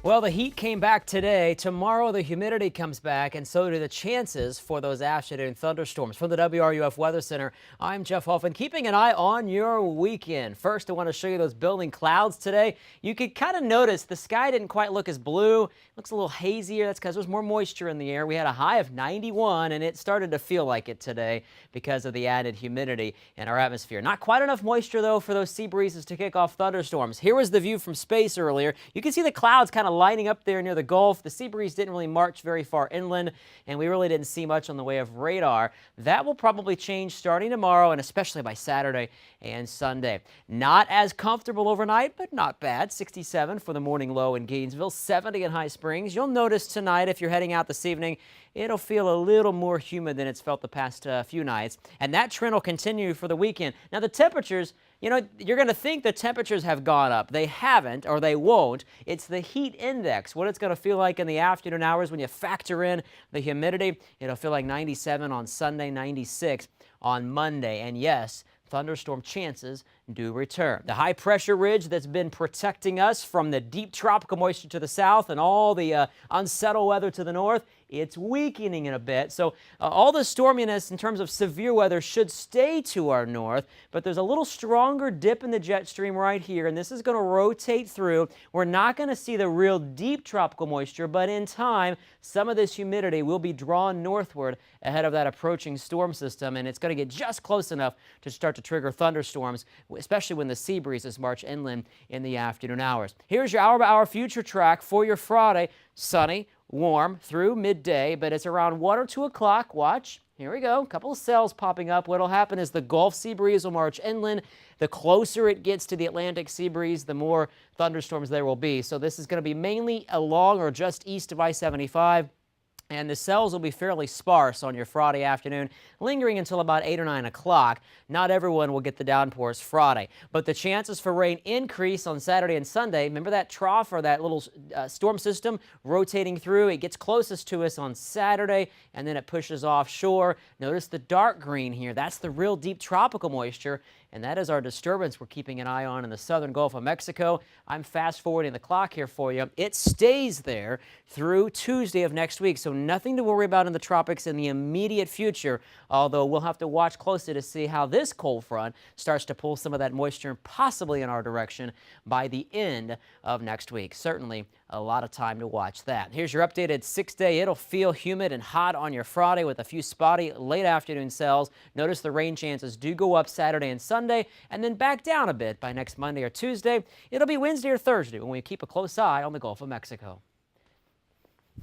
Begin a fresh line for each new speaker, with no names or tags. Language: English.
Well, the heat came back today. Tomorrow, the humidity comes back, and so do the chances for those afternoon thunderstorms. From the WRUF Weather Center, I'm Jeff Huffman, keeping an eye on your weekend. First, I want to show you those building clouds today. You could kind of notice the sky didn't quite look as blue. It looks a little hazier. That's because there's more moisture in the air. We had a high of 91, and it started to feel like it today because of the added humidity in our atmosphere. Not quite enough moisture, though, for those sea breezes to kick off thunderstorms. Here was the view from space earlier. You can see the clouds kind of lining up there near the Gulf. The sea breeze didn't really march very far inland, and we really didn't see much on the way of radar. That will probably change starting tomorrow and especially by Saturday and Sunday. Not as comfortable overnight, but not bad. 67 for the morning low in Gainesville, 70 in High Springs. You'll notice tonight, if you're heading out this evening, it'll feel a little more humid than it's felt the past few nights, and that trend will continue for the weekend. Now, the temperatures, you know, you're going to think the temperatures have gone up. They haven't, or they won't. It's the heat index, what it's going to feel like in the afternoon hours when you factor in the humidity. It'll feel like 97 on Sunday, 96 on Monday. And yes, thunderstorm chances do return. The high pressure ridge that's been protecting us from the deep tropical moisture to the south and all the unsettled weather to the north, it's weakening in a bit. So all the storminess in terms of severe weather should stay to our north, but there's a little stronger dip in the jet stream right here, and this is going to rotate through. We're not going to see the real deep tropical moisture, but in time, some of this humidity will be drawn northward ahead of that approaching storm system, and it's going to get just close enough to start to trigger thunderstorms, especially when the sea breezes march inland in the afternoon hours. Here's your hour-by-hour future track for your Friday. Sunny, warm through midday, but it's around 1 or 2 o'clock. Watch. Here we go. A couple of cells popping up. What'll happen is the Gulf sea breeze will march inland. The closer it gets to the Atlantic sea breeze, the more thunderstorms there will be. So this is going to be mainly along or just east of I-75. And the cells will be fairly sparse on your Friday afternoon, lingering until about 8 or 9 o'clock. Not everyone will get the downpours Friday, but the chances for rain increase on Saturday and Sunday. Remember that trough or that little storm system rotating through? It gets closest to us on Saturday, and then it pushes offshore. Notice the dark green here. That's the real deep tropical moisture, and that is our disturbance we're keeping an eye on in the southern Gulf of Mexico. I'm fast forwarding the clock here for you. It stays there through Tuesday of next week, so nothing to worry about in the tropics in the immediate future, although we'll have to watch closely to see how this cold front starts to pull some of that moisture possibly in our direction by the end of next week. Certainly a lot of time to watch that. Here's your updated 6-day. It'll feel humid and hot on your Friday with a few spotty late afternoon cells. Notice the rain chances do go up Saturday and Sunday and then back down a bit by next Monday or Tuesday. It'll be Wednesday or Thursday when we keep a close eye on the Gulf of Mexico.